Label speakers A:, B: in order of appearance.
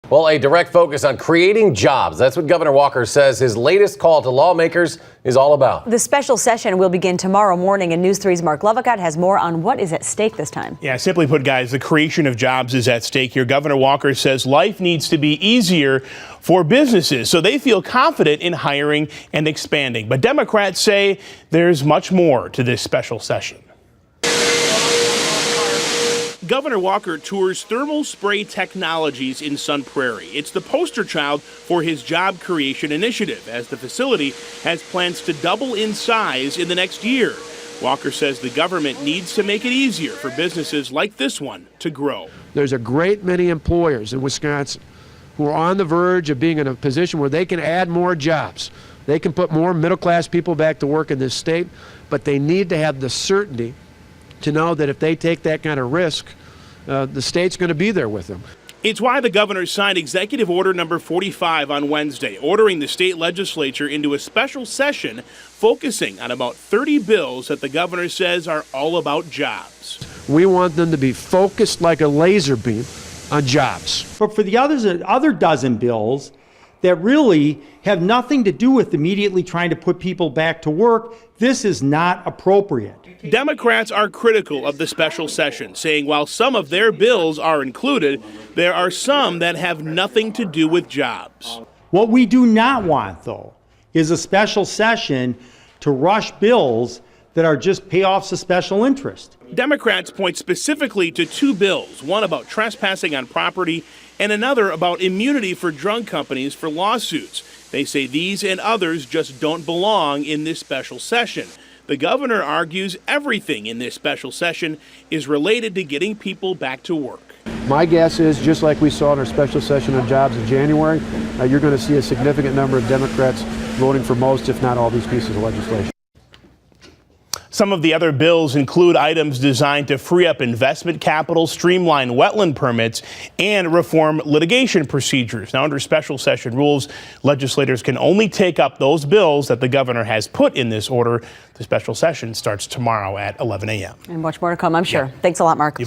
A: Well, a direct focus on creating jobs. That's what Governor Walker says his latest call to lawmakers is all about.
B: The special session will begin tomorrow morning, and News 3's Marc Lovicott has more on what is at stake this time.
C: Yeah, simply put, guys, the creation of jobs is at stake here. Governor Walker says life needs to be easier for businesses, so they feel confident in hiring and expanding. But Democrats say there's much more to this special session. Governor Walker tours Thermal Spray Technologies in Sun Prairie. It's the poster child for his job creation initiative, as the facility has plans to double in size in the next year. Walker says the government needs to make it easier for businesses like this one to grow.
D: There's a great many employers in Wisconsin who are on the verge of being in a position where they can add more jobs. They can put more middle-class people back to work in this state, but they need to have the certainty to know that if they take that kind of risk, the state's going to be there with them.
C: It's why the governor signed Executive Order number 45 on Wednesday, ordering the state legislature into a special session focusing on about 30 bills that the governor says are all about jobs.
D: We want them to be focused like a laser beam on jobs.
E: But for the other dozen bills that really have nothing to do with immediately trying to put people back to work, this is not appropriate.
C: Democrats are critical of the special session, saying while some of their bills are included, there are some that have nothing to do with jobs.
E: What we do not want, though, is a special session to rush bills that are just payoffs of special interest.
C: Democrats point specifically to two bills, one about trespassing on property and another about immunity for drug companies for lawsuits. They say these and others just don't belong in this special session. The governor argues everything in this special session is related to getting people back to work.
D: My guess is, just like we saw in our special session on jobs in January, you're going to see a significant number of Democrats voting for most, if not all, these pieces of legislation.
C: Some of the other bills include items designed to free up investment capital, streamline wetland permits, and reform litigation procedures. Now, under special session rules, legislators can only take up those bills that the governor has put in this order. The special session starts tomorrow at 11 a.m.
B: And much more to come, I'm sure. Yeah. Thanks a lot, Mark.